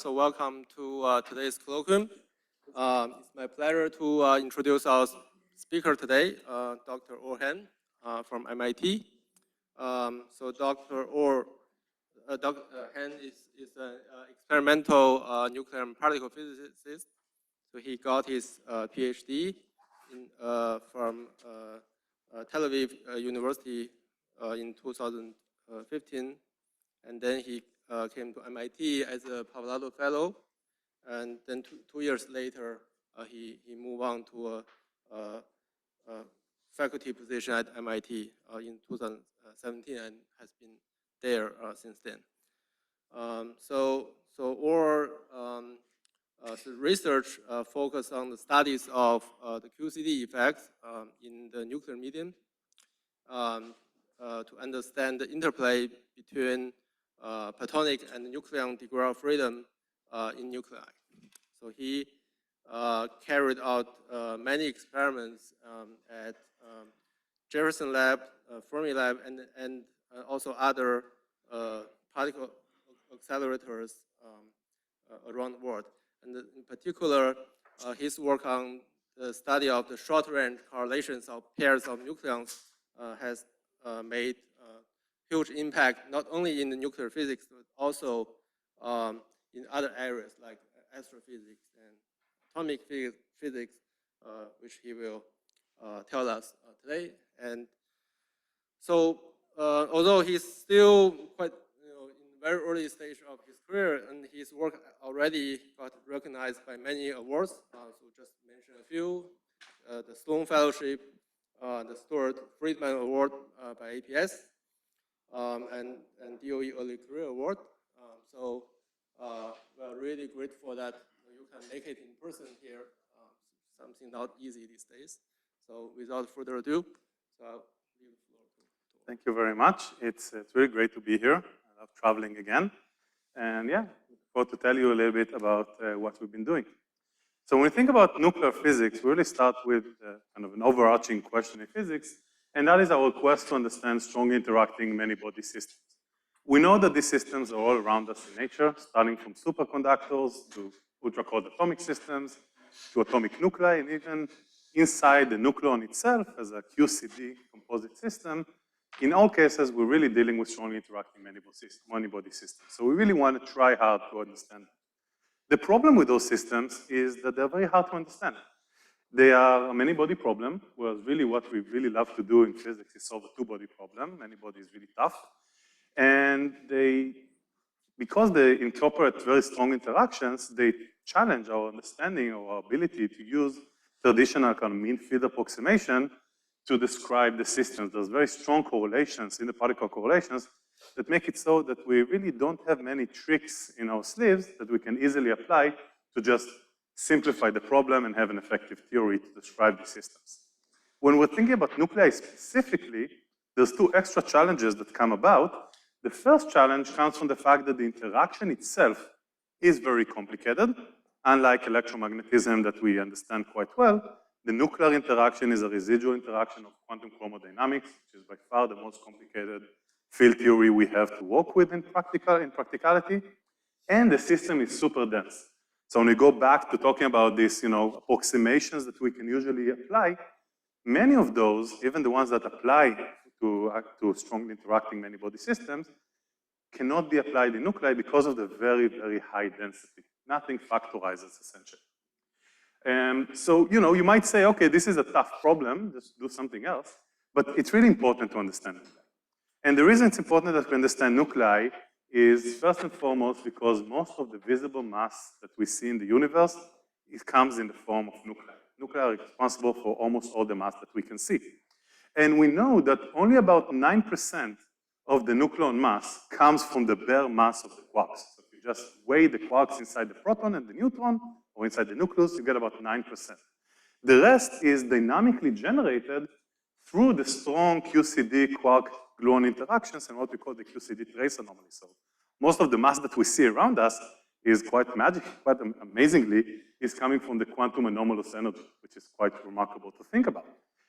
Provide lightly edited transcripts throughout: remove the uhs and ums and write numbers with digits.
So welcome to today's colloquium. It's my pleasure to introduce our speaker today, Dr. Or Han from MIT. So Dr. Han is an experimental nuclear and particle physicist. So he got his PhD from Tel Aviv University in 2015, and then he came to MIT as a Pavlado Fellow, and then two years later, he moved on to a faculty position at MIT in 2017 and has been there since then. So research focused on the studies of the QCD effects in the nuclear medium to understand the interplay between platonic and nucleon degree of freedom in nuclei. So he carried out many experiments at Jefferson Lab, Fermi Lab, and also other particle accelerators around the world. And in particular, his work on the study of the short-range correlations of pairs of nucleons has made huge impact, not only in the nuclear physics, but also in other areas like astrophysics and atomic physics, which he will tell us today. And so, although he's still quite, in very early stage of his career, and his work already got recognized by many awards. So just mention a few: the Sloan Fellowship, the Stuart Friedman Award by APS, and DOE Early Career Award. So we're really grateful that you can make it in person here. Something not easy these days. So without further ado, I'll leave the floor to. Thank you very much. It's really great to be here. I love traveling again. And yeah, I to tell you a little bit about what we've been doing. So when we think about nuclear physics, we really start with kind of an overarching question in physics, and that is our quest to understand strongly interacting many-body systems. We know that these systems are all around us in nature, starting from superconductors to ultra-cold atomic systems, to atomic nuclei, and even inside the nucleon itself as a QCD composite system. In all cases, we're really dealing with strongly interacting many-body systems. So we really want to try hard to understand them. The problem with those systems is that they're very hard to understand. They are a many-body problem, whereas really what we really love to do in physics is solve a two-body problem. Many-body is really tough. And because they incorporate very strong interactions, they challenge our understanding or our ability to use traditional kind of mean field approximation to describe the systems. There's very strong correlations in the particle correlations that make it so that we really don't have many tricks in our sleeves that we can easily apply to just simplify the problem and have an effective theory to describe the systems. When we're thinking about nuclei specifically, there's two extra challenges that come about. The first challenge comes from the fact that the interaction itself is very complicated. Unlike electromagnetism that we understand quite well, the nuclear interaction is a residual interaction of quantum chromodynamics, which is by far the most complicated field theory we have to work with in practicality, and the system is super dense. So when we go back to talking about these, approximations that we can usually apply, many of those, even the ones that apply to strongly interacting many-body systems, cannot be applied in nuclei because of the very, very high density. Nothing factorizes, essentially. So, you might say, okay, this is a tough problem, just do something else, but it's really important to understand nuclei. And the reason it's important that we understand nuclei is first and foremost because most of the visible mass that we see in the universe, it comes in the form of nuclei. Nuclei are responsible for almost all the mass that we can see. And we know that only about 9% of the nucleon mass comes from the bare mass of the quarks. So if you just weigh the quarks inside the proton and the neutron, or inside the nucleus, you get about 9%. The rest is dynamically generated through the strong QCD quark-gluon interactions and what we call the QCD trace anomaly. So most of the mass that we see around us is quite amazingly, is coming from the quantum anomalous energy, which is quite remarkable to think about.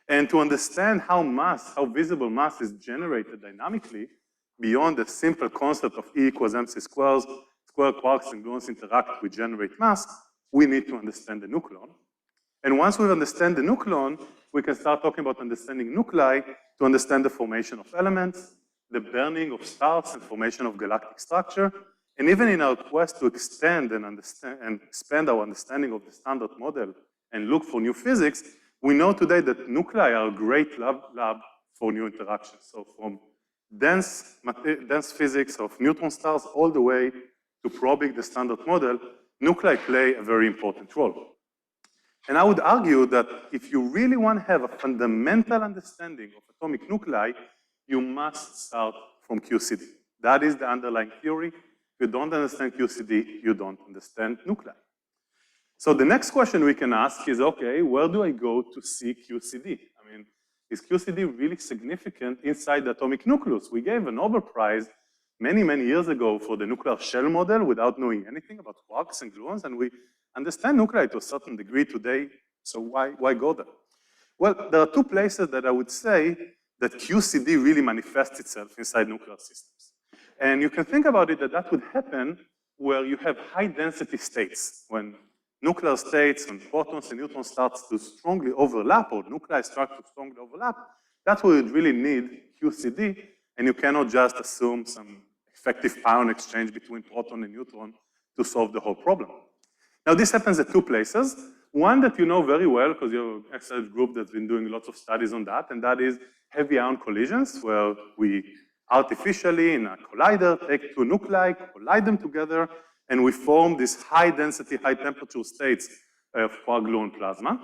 And to understand how visible mass is generated dynamically beyond the simple concept of E equals mc squares, it's square quarks and gluons interact, we generate mass, we need to understand the nucleon. And once we understand the nucleon, we can start talking about understanding nuclei to understand the formation of elements, the burning of stars and formation of galactic structure, and even in our quest to extend and expand our understanding of the standard model and look for new physics, we know today that nuclei are a great lab for new interactions. So from dense physics of neutron stars all the way to probing the standard model, nuclei play a very important role. And I would argue that if you really want to have a fundamental understanding of atomic nuclei, you must start from QCD. That is the underlying theory. If you don't understand QCD, you don't understand nuclei. So the next question we can ask is, okay, where do I go to see QCD? I mean, is QCD really significant inside the atomic nucleus? We gave a Nobel Prize many, many years ago for the nuclear shell model without knowing anything about quarks and gluons, and we understand nuclei to a certain degree today, so why go there? Well, there are two places that I would say that QCD really manifests itself inside nuclear systems. And you can think about it that would happen where you have high density states. When nuclear states and protons and neutrons start to strongly overlap, or nuclei start to strongly overlap, that's where you really need QCD, and you cannot just assume some effective pion exchange between proton and neutron to solve the whole problem. Now, this happens at two places. One that you know very well, because you're an excellent group that's been doing lots of studies on that, and that is heavy ion collisions, where we artificially, in a collider, take two nuclei, collide them together, and we form these high-density, high-temperature states of quark, gluon, plasma.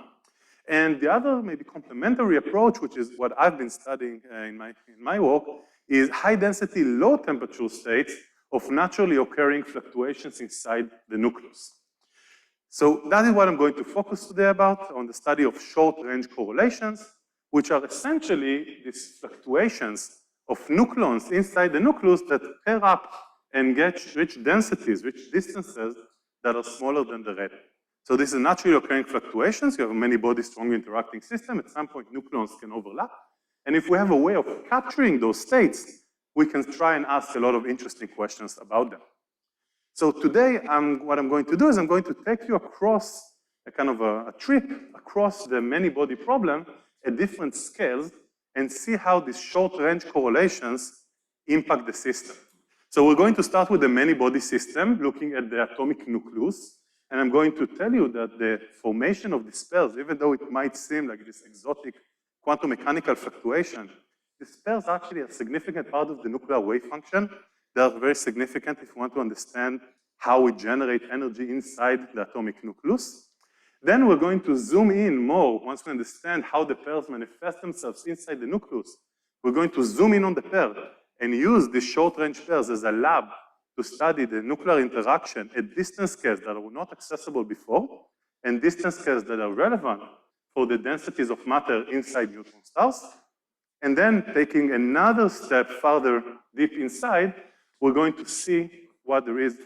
And the other, maybe complementary approach, which is what I've been studying in my work, is high-density, low-temperature states of naturally occurring fluctuations inside the nucleus. So that is what I'm going to focus today about, on the study of short-range correlations, which are essentially these fluctuations of nucleons inside the nucleus that pair up and get rich densities, rich distances that are smaller than the red. So this is naturally occurring fluctuations. You have a many-body strongly interacting system. At some point, nucleons can overlap. And if we have a way of capturing those states, we can try and ask a lot of interesting questions about them. So today, what I'm going to do is I'm going to take you across a kind of a trip across the many-body problem at different scales and see how these short-range correlations impact the system. So we're going to start with the many-body system, looking at the atomic nucleus, and I'm going to tell you that the formation of these pairs, even though it might seem like this exotic quantum mechanical fluctuation, these pairs are actually a significant part of the nuclear wave function. They are very significant if you want to understand how we generate energy inside the atomic nucleus. Then we're going to zoom in more once we understand how the pairs manifest themselves inside the nucleus. We're going to zoom in on the pair and use these short-range pairs as a lab to study the nuclear interaction at distance scales that were not accessible before, and distance scales that are relevant for the densities of matter inside neutron stars. And then taking another step further deep inside, we're going to see what there is,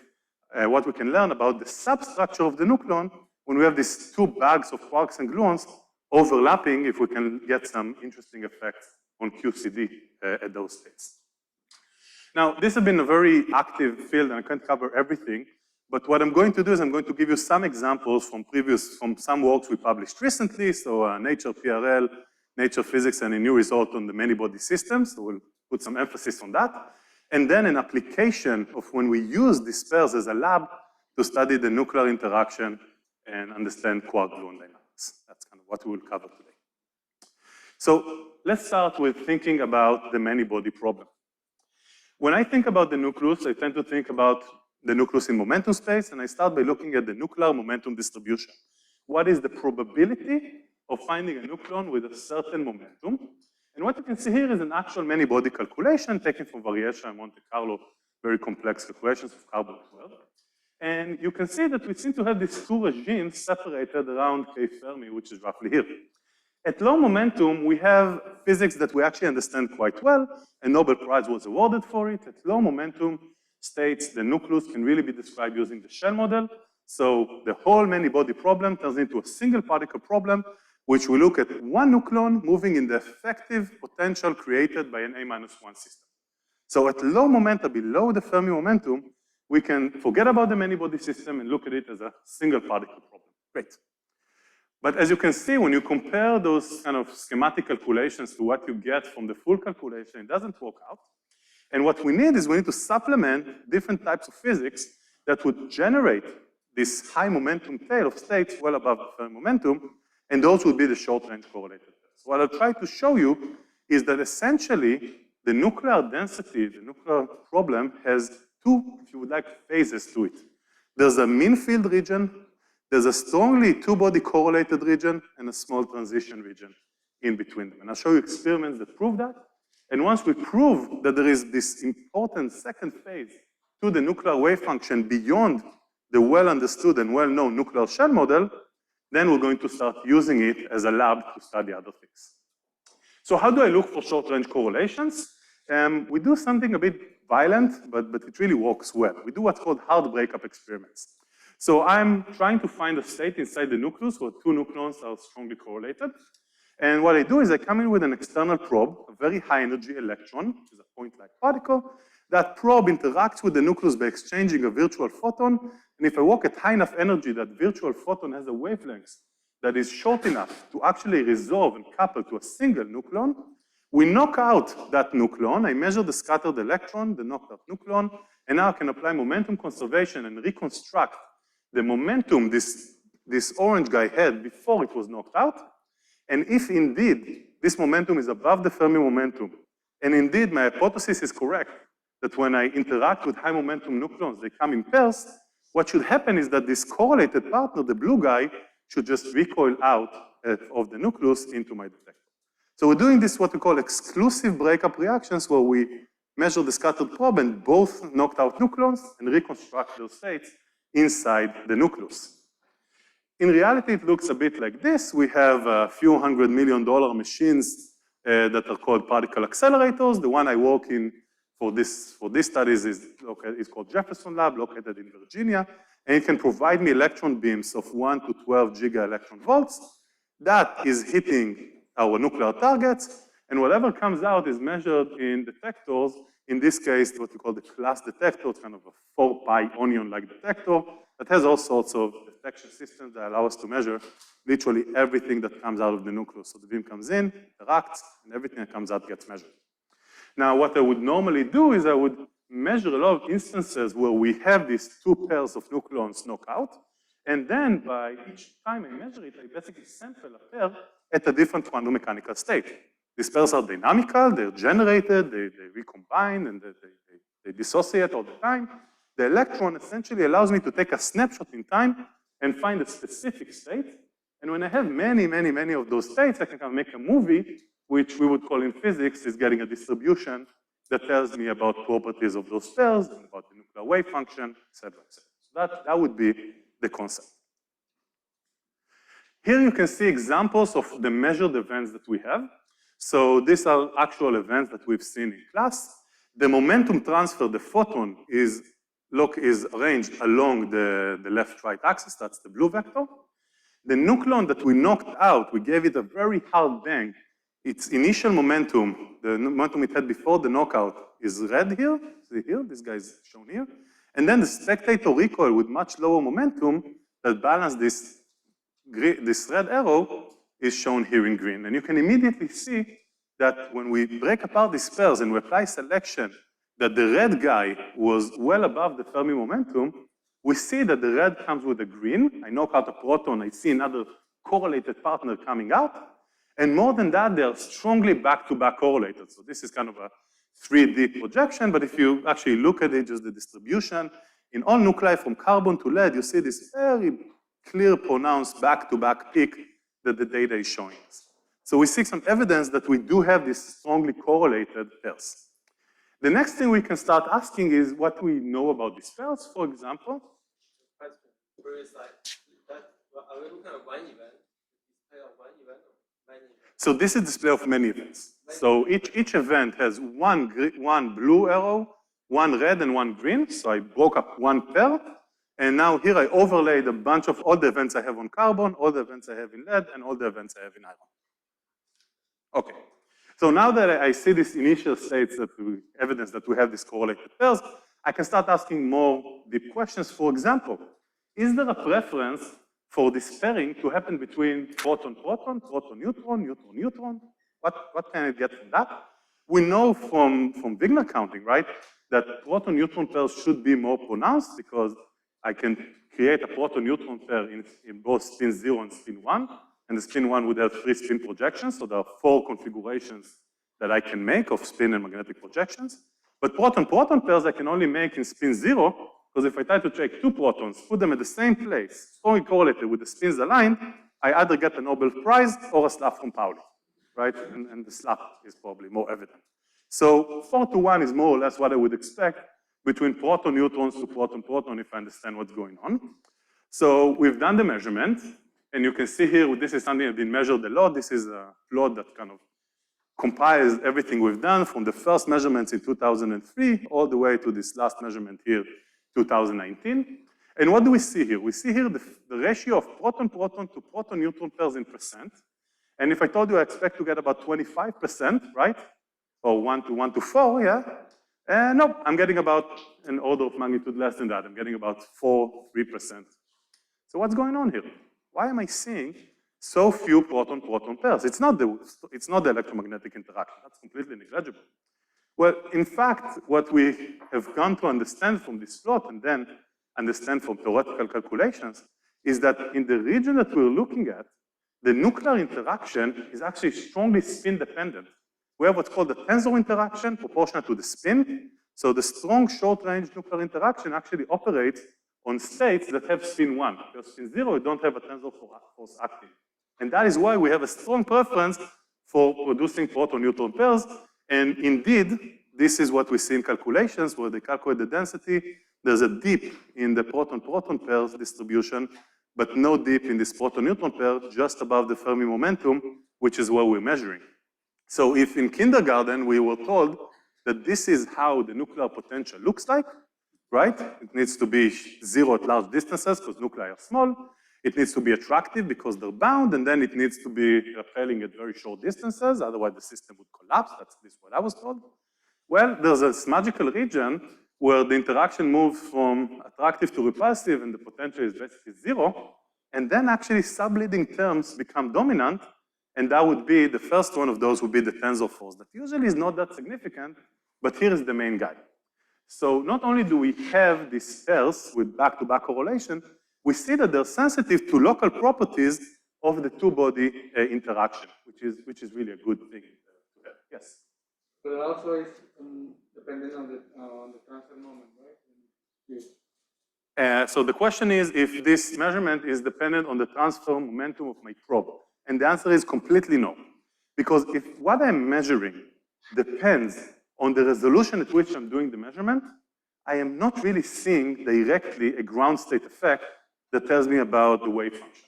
what we can learn about the substructure of the nucleon when we have these two bags of quarks and gluons overlapping, if we can get some interesting effects on QCD at those states. Now, this has been a very active field, and I can't cover everything, but what I'm going to do is I'm going to give you some examples from some works we published recently, so Nature PRL, Nature Physics, and a new result on the many-body systems, so we'll put some emphasis on that. And then an application of when we use these pairs as a lab to study the nuclear interaction and understand quark-gluon dynamics. That's kind of what we will cover today. So let's start with thinking about the many-body problem. When I think about the nucleus, I tend to think about the nucleus in momentum space, and I start by looking at the nuclear momentum distribution. What is the probability of finding a nucleon with a certain momentum? And what you can see here is an actual many-body calculation taken from variation in Monte Carlo, very complex calculations of carbon-12. And you can see that we seem to have these two regimes separated around K Fermi, which is roughly here. At low momentum, we have physics that we actually understand quite well. A Nobel Prize was awarded for it. At low momentum states, the nucleus can really be described using the shell model. So the whole many-body problem turns into a single particle problem, which we look at one nucleon moving in the effective potential created by an A-1 system. So at low momentum, below the Fermi momentum, we can forget about the many-body system and look at it as a single particle problem. Great. But as you can see, when you compare those kind of schematic calculations to what you get from the full calculation, it doesn't work out. And what we need is we need to supplement different types of physics that would generate this high momentum tail of states well above the Fermi momentum, and those would be the short-range correlated pairs. What I'll try to show you is that essentially the nuclear density, the nuclear problem, has two, if you would like, phases to it. There's a mean field region, there's a strongly two-body correlated region, and a small transition region in between them. And I'll show you experiments that prove that. And once we prove that there is this important second phase to the nuclear wave function beyond the well-understood and well-known nuclear shell model, then we're going to start using it as a lab to study other things. So how do I look for short-range correlations? We do something a bit violent, but it really works well. We do what's called hard breakup experiments. So I'm trying to find a state inside the nucleus where two nucleons are strongly correlated. And what I do is I come in with an external probe, a very high energy electron, which is a point-like particle. That probe interacts with the nucleus by exchanging a virtual photon. And if I work at high enough energy, that virtual photon has a wavelength that is short enough to actually resolve and couple to a single nucleon. We knock out that nucleon. I measure the scattered electron, the knocked out nucleon, and now I can apply momentum conservation and reconstruct the momentum this orange guy had before it was knocked out. And if indeed this momentum is above the Fermi momentum, and indeed my hypothesis is correct, that when I interact with high momentum nucleons, they come in pairs, what should happen is that this correlated partner, the blue guy, should just recoil out of the nucleus into my detector. So we're doing this what we call exclusive breakup reactions, where we measure the scattered probe and both knocked out nucleons and reconstruct those states inside the nucleus. In reality, it looks a bit like this. We have a few $100 million machines that are called particle accelerators. The one I work in for this studies is called Jefferson Lab, located in Virginia, and it can provide me electron beams of 1 to 12 giga electron volts. That is hitting our nuclear targets, and whatever comes out is measured in detectors. In this case, what we call the class detector. It's kind of a 4-pi onion-like detector that has all sorts of detection systems that allow us to measure literally everything that comes out of the nucleus. So the beam comes in, interacts, and everything that comes out gets measured. Now, what I would normally do is I would measure a lot of instances where we have these two pairs of nucleons knock out, and then by each time I measure it, I basically sample a pair at a different quantum mechanical state. These pairs are dynamical, they're generated, they recombine, and they dissociate all the time. The electron essentially allows me to take a snapshot in time and find a specific state. And when I have many of those states, I can kind of make a movie, which we would call in physics is getting a distribution that tells me about properties of those pairs and about the nuclear wave function, et cetera, et cetera. So that would be the concept. Here you can see examples of the measured events that we have. So these are actual events that we've seen in class. The momentum transfer, the photon, is arranged along the left-right axis. That's the blue vector. The nucleon that we knocked out, we gave it a very hard bang. Its initial momentum, the momentum it had before the knockout, is red here. See here, this guy is shown here. And then the spectator recoil with much lower momentum that balanced this red arrow is shown here in green. And you can immediately see that when we break apart these pairs and we apply selection, that the red guy was well above the Fermi momentum, we see that the red comes with a green. I knock out a proton, I see another correlated partner coming out. And more than that, they are strongly back-to-back correlated. So this is kind of a 3D projection, but if you actually look at it, just the distribution, in all nuclei from carbon to lead, you see this very clear, pronounced back-to-back peak that the data is showing us. So we see some evidence that we do have these strongly correlated pairs. The next thing we can start asking is what we know about these pairs, for example. Are we looking at one event? Display of one event or many events? So this is display of many events. So each event has one blue arrow, one red, and one green. So I broke up one pair. And now here I overlaid a bunch of all the events I have on carbon, all the events I have in lead, and all the events I have in iron. Okay. So now that I see these initial states, evidence that we have these correlated pairs, I can start asking more deep questions. For example, is there a preference for this pairing to happen between proton-proton, proton-neutron, neutron-neutron? What can I get from that? We know from Wigner counting, right, that proton-neutron pairs should be more pronounced because I can create a proton-neutron pair in both spin 0 and spin 1, and the spin 1 would have 3 spin projections, so there are 4 configurations that I can make of spin and magnetic projections. But proton-proton pairs I can only make in spin 0, because if I try to take 2 protons, put them at the same place, strongly correlated with the spins aligned, I either get a Nobel Prize or a slap from Pauli, right? And the slap is probably more evident. So 4-to-1 is more or less what I would expect between proton-neutrons to proton-proton if I understand what's going on. So we've done the measurement, and you can see here, this is something that been measured a lot. This is a plot that kind of compiles everything we've done from the first measurements in 2003 all the way to this last measurement here, 2019. And what do we see here? We see here the ratio of proton-proton to proton-neutron pairs in percent. And if I told you I expect to get about 25%, right? Or 1 to 1 to 4, yeah? No, I'm getting about an order of magnitude less than that. I'm getting about 3%. So what's going on here? Why am I seeing so few proton-proton pairs? It's not the electromagnetic interaction. That's completely negligible. Well, in fact, what we have come to understand from this plot and then understand from theoretical calculations is that in the region that we're looking at, the nuclear interaction is actually strongly spin-dependent. We have what's called the tensor interaction proportional to the spin. So the strong short-range nuclear interaction actually operates on states that have spin 1. Because spin 0, you don't have a tensor force acting. And that is why we have a strong preference for producing proton-neutron pairs. And indeed, this is what we see in calculations where they calculate the density. There's a dip in the proton-proton pairs distribution, but no dip in this proton-neutron pair just above the Fermi momentum, which is what we're measuring. So if in kindergarten we were told that this is how the nuclear potential looks like, right? It needs to be 0 at large distances because nuclei are small. It needs to be attractive because they're bound, and then it needs to be repelling at very short distances, otherwise the system would collapse. That's at least what I was told. Well, there's this magical region where the interaction moves from attractive to repulsive and the potential is basically 0, and then actually subleading terms become dominant, and that would be, the first one of those would be the tensor force. That usually is not that significant, but here is the main guy. So not only do we have these pairs with back-to-back correlation, we see that they're sensitive to local properties of the two-body interaction, which is really a good thing. Yes? But it also is dependent on the transfer moment, right? Yes. So the question is if this measurement is dependent on the transfer momentum of my probe. And the answer is completely no. Because if what I'm measuring depends on the resolution at which I'm doing the measurement, I am not really seeing directly a ground state effect that tells me about the wave function.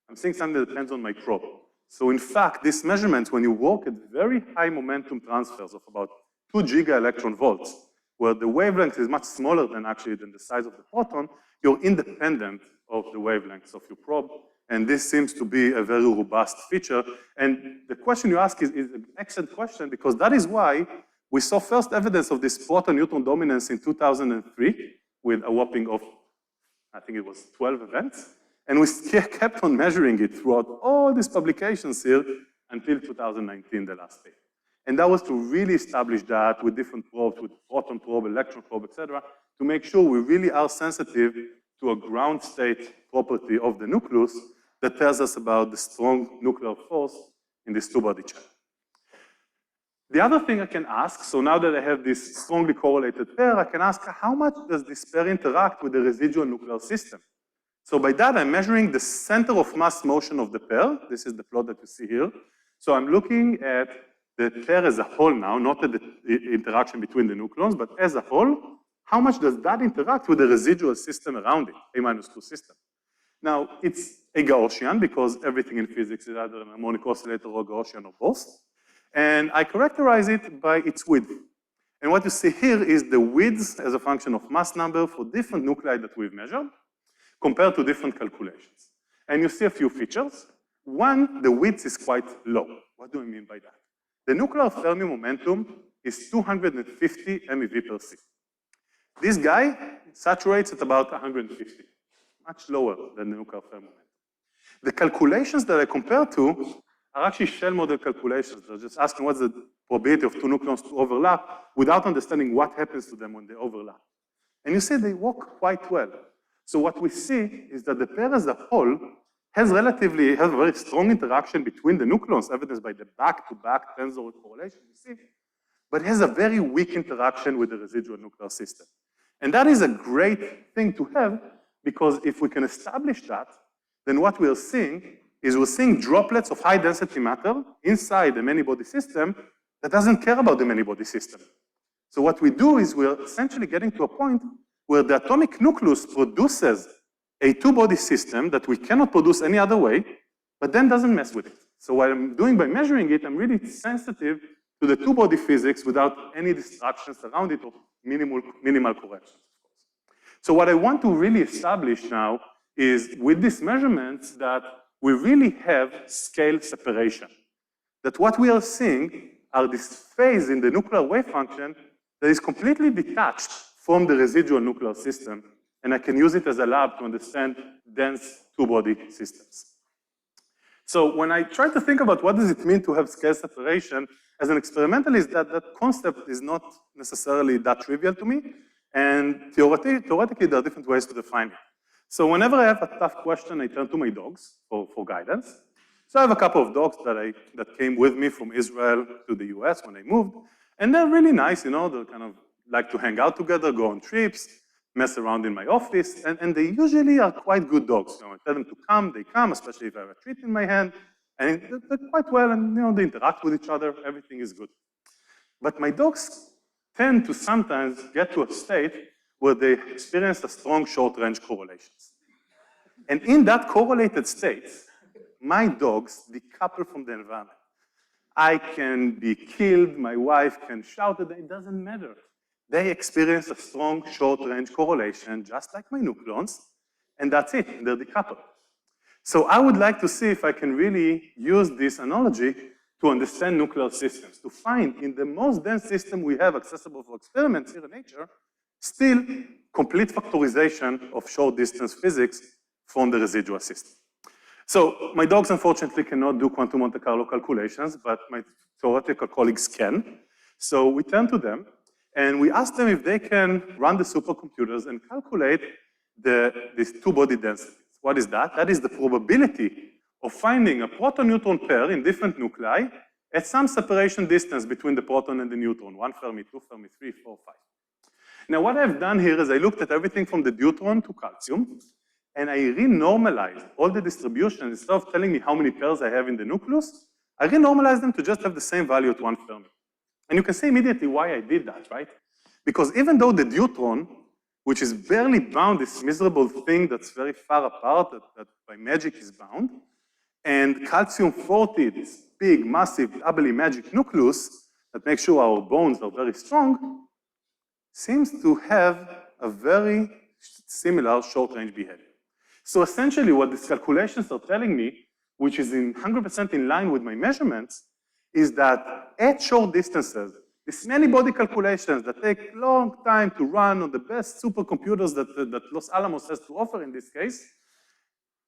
I'm seeing something that depends on my probe. So in fact, these measurements, when you work at very high momentum transfers of about 2 giga electron volts, where the wavelength is much smaller than the size of the proton, you're independent of the wavelengths of your probe. And this seems to be a very robust feature. And the question you ask is an excellent question, because that is why we saw first evidence of this proton-neutron dominance in 2003 with a whopping of, I think it was 12 events. And we kept on measuring it throughout all these publications here until 2019, the last paper. And that was to really establish that with different probes, with proton probe, electron probe, etc., to make sure we really are sensitive to a ground state property of the nucleus that tells us about the strong nuclear force in this two-body channel. The other thing I can ask, so now that I have this strongly correlated pair, I can ask how much does this pair interact with the residual nuclear system? So by that, I'm measuring the center of mass motion of the pair. This is the plot that you see here. So I'm looking at the pair as a whole now, not at the interaction between the nucleons, but as a whole, how much does that interact with the residual system around it, A-2 system? Now, it's a Gaussian, because everything in physics is either an harmonic oscillator or Gaussian or both. And I characterize it by its width. And what you see here is the width as a function of mass number for different nuclei that we've measured, compared to different calculations. And you see a few features. One, the width is quite low. What do I mean by that? The nuclear Fermi momentum is 250 MeV per C. This guy saturates at about 150, much lower than the nuclear thermal momentum. The calculations that I compare to are actually shell model calculations. They're just asking what's the probability of two nucleons to overlap without understanding what happens to them when they overlap. And you see they work quite well. So what we see is that the pair as a whole has a very strong interaction between the nucleons, evidenced by the back-to-back tensor correlation you see, but has a very weak interaction with the residual nuclear system. And that is a great thing to have, because if we can establish that, then what we are seeing is we're seeing droplets of high-density matter inside the many-body system that doesn't care about the many-body system. So what we do is we're essentially getting to a point where the atomic nucleus produces a two-body system that we cannot produce any other way, but then doesn't mess with it. So what I'm doing by measuring it, I'm really sensitive to the two-body physics without any distractions around it or minimal corrections, of course. So what I want to really establish now is with these measurements that we really have scale separation. That what we are seeing are this phase in the nuclear wave function that is completely detached from the residual nuclear system, and I can use it as a lab to understand dense two-body systems. So when I try to think about what does it mean to have scale separation, as an experimentalist, that concept is not necessarily that trivial to me, and theoretically there are different ways to define it. So whenever I have a tough question, I turn to my dogs for guidance. So I have a couple of dogs that came with me from Israel to the US when I moved, and they're really nice, you know, they're kind of like to hang out together, go on trips, mess around in my office, and they usually are quite good dogs. You know, I tell them to come, they come, especially if I have a treat in my hand, and they're quite well, and you know, they interact with each other, everything is good. But my dogs tend to sometimes get to a state where they experience a strong short-range correlations. And in that correlated state, my dogs decouple from the environment. I can be killed, my wife can shout at them, it doesn't matter. They experience a strong short-range correlation, just like my nucleons, and that's it, they're decoupled. So I would like to see if I can really use this analogy to understand nuclear systems, to find in the most dense system we have accessible for experiments here in nature, still complete factorization of short-distance physics from the residual system. So my dogs, unfortunately, cannot do quantum Monte Carlo calculations, but my theoretical colleagues can. So we turn to them, and we ask them if they can run the supercomputers and calculate these two-body densities. What is that? That is the probability of finding a proton-neutron pair in different nuclei at some separation distance between the proton and the neutron, 1 Fermi, 2 Fermi, 3, 4, 5. Now what I've done here is I looked at everything from the deuteron to calcium, and I renormalized all the distributions. Instead of telling me how many pairs I have in the nucleus, I renormalized them to just have the same value at 1 Fermi. And you can see immediately why I did that, right? Because even though the deuteron, which is barely bound, this miserable thing that's very far apart, that by magic is bound, and calcium-40, this big, massive, doubly magic nucleus that makes sure our bones are very strong, seems to have a very similar short-range behavior. So essentially what these calculations are telling me, which is 100% in line with my measurements, is that at short distances, these many-body calculations that take a long time to run on the best supercomputers that Los Alamos has to offer in this case,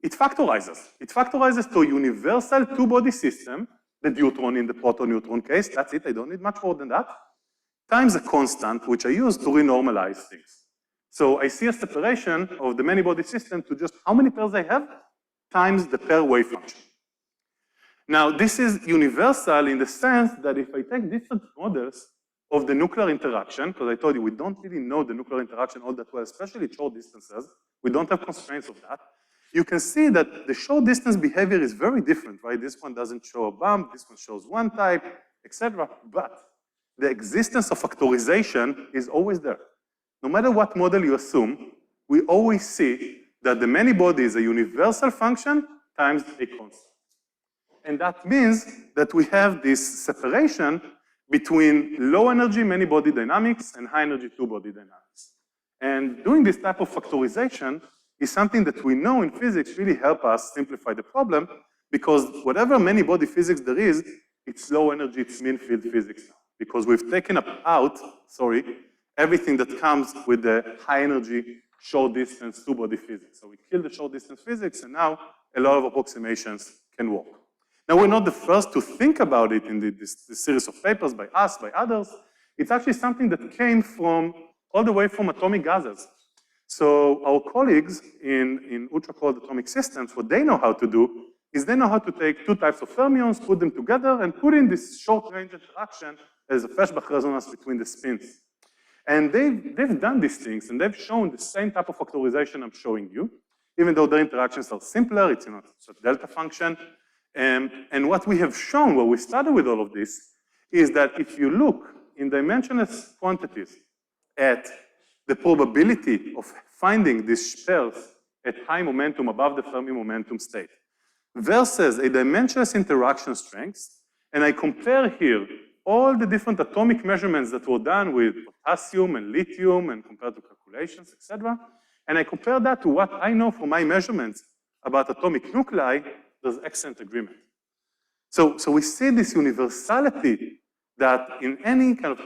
it factorizes. It factorizes to a universal two-body system, the deuteron in the proton-neutron case, that's it, I don't need much more than that, times a constant, which I use to renormalize things. So I see a separation of the many-body system to just how many pairs I have times the pair wave function. Now, this is universal in the sense that if I take different models of the nuclear interaction, because I told you we don't really know the nuclear interaction all that well, especially at short distances, we don't have constraints of that, you can see that the short distance behavior is very different, right? This one doesn't show a bump, this one shows one type, etc. But the existence of factorization is always there. No matter what model you assume, we always see that the many-body is a universal function times a constant. And that means that we have this separation between low-energy many-body dynamics and high-energy two-body dynamics. And doing this type of factorization is something that we know in physics really help us simplify the problem, because whatever many-body physics there is, it's low-energy, it's mean field physics now. Because we've taken out, everything that comes with the high energy short distance two-body physics. So we killed the short distance physics, and now a lot of approximations can work. Now, we're not the first to think about it in this series of papers by us, by others. It's actually something that came from all the way from atomic gases. So our colleagues in ultra-cold atomic systems, what they know how to do is they know how to take two types of fermions, put them together, and put in this short-range interaction as a Feshbach resonance between the spins. And they've done these things, and they've shown the same type of factorization I'm showing you, even though their interactions are simpler, it's, it's a delta function. And what we have shown, what we started with all of this, is that if you look in dimensionless quantities at the probability of finding these pairs at high momentum above the Fermi momentum state versus a dimensionless interaction strength, and I compare here all the different atomic measurements that were done with potassium and lithium and compared to calculations, etc. And I compare that to what I know from my measurements about atomic nuclei, there's excellent agreement. So we see this universality that in any kind of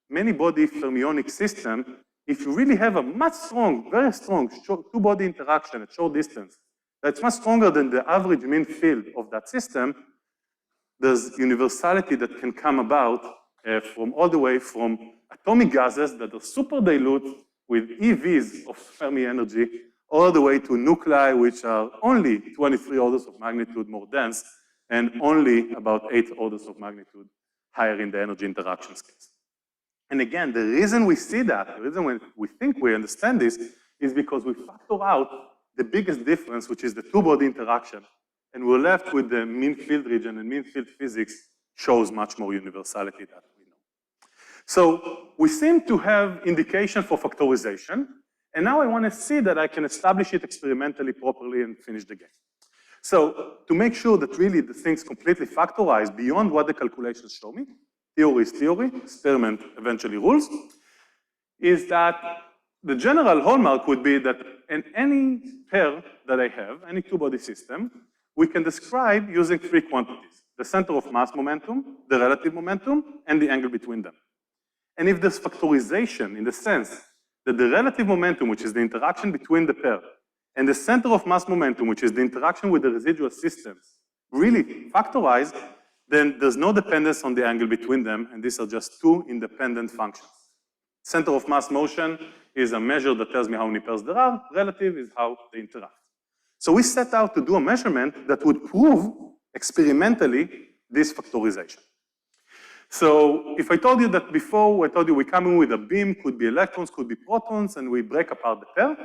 many-body fermionic system, if you really have a much strong, very strong two-body interaction at short distance, that's much stronger than the average mean field of that system, there's universality that can come about from all the way from atomic gases that are super dilute with EVs of Fermi energy, all the way to nuclei, which are only 23 orders of magnitude more dense and only about 8 orders of magnitude higher in the energy interaction scales. And again, the reason we see that, the reason we think we understand this, is because we factor out the biggest difference, which is the two-body interaction. And we're left with the mean field region, and mean field physics shows much more universality that we know. So we seem to have indication for factorization, and now I want to see that I can establish it experimentally properly and finish the game. So to make sure that really the things completely factorize beyond what the calculations show me, theory is theory, experiment eventually rules, is that the general hallmark would be that in any pair that I have, any two-body system, we can describe using three quantities: the center of mass momentum, the relative momentum, and the angle between them. And if there's factorization in the sense that the relative momentum, which is the interaction between the pair, and the center of mass momentum, which is the interaction with the residual systems, really factorize, then there's no dependence on the angle between them, and these are just two independent functions. Center of mass motion is a measure that tells me how many pairs there are, relative is how they interact. So we set out to do a measurement that would prove experimentally this factorization. So if I told you that before, I told you we come in with a beam, could be electrons, could be protons, and we break apart the pair,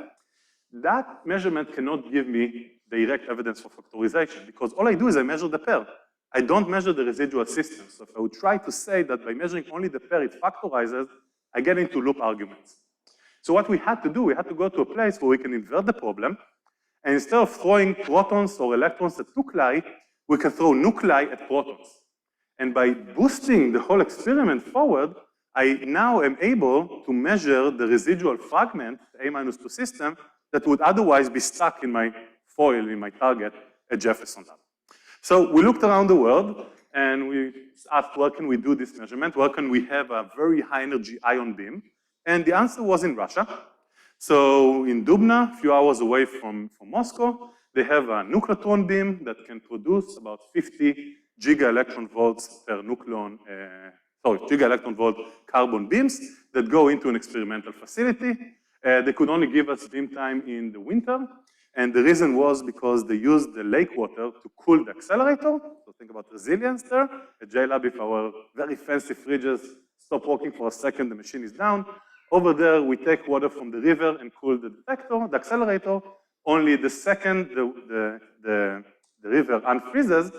that measurement cannot give me direct evidence for factorization, because all I do is I measure the pair. I don't measure the residual system. So if I would try to say that by measuring only the pair it factorizes, I get into loop arguments. So what we had to do, we had to go to a place where we can invert the problem, and instead of throwing protons or electrons at nuclei, we can throw nuclei at protons. And by boosting the whole experiment forward, I now am able to measure the residual fragment, the A-2 system, that would otherwise be stuck in my foil, in my target, at Jefferson Lab. So we looked around the world, and we asked, where can we do this measurement? Where can we have a very high energy ion beam? And the answer was in Russia. So in Dubna, a few hours away from Moscow, they have a nucleotron beam that can produce about 50 giga-electron volts per nucleon, giga-electron volt carbon beams that go into an experimental facility. They could only give us beam time in the winter, and the reason was because they used the lake water to cool the accelerator. So think about resilience there. At JLab, if our very fancy fridges stop working for a second, the machine is down. Over there, we take water from the river and cool the detector, the accelerator. Only the second the river unfreezes,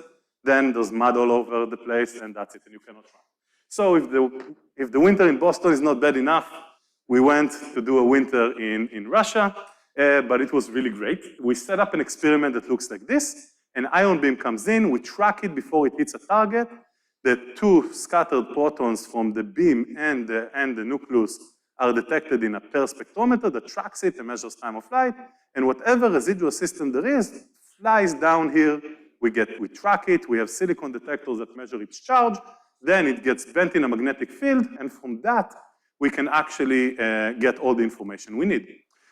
then there's mud all over the place, and that's it, and you cannot run. So if the winter in Boston is not bad enough, we went to do a winter in Russia, but it was really great. We set up an experiment that looks like this. An ion beam comes in, we track it before it hits a target. The two scattered protons from the beam and the nucleus are detected in a pair spectrometer that tracks it and measures time of flight, and whatever residual system there is flies down here. We track it, we have silicon detectors that measure its charge, then it gets bent in a magnetic field, and from that, we can actually get all the information we need.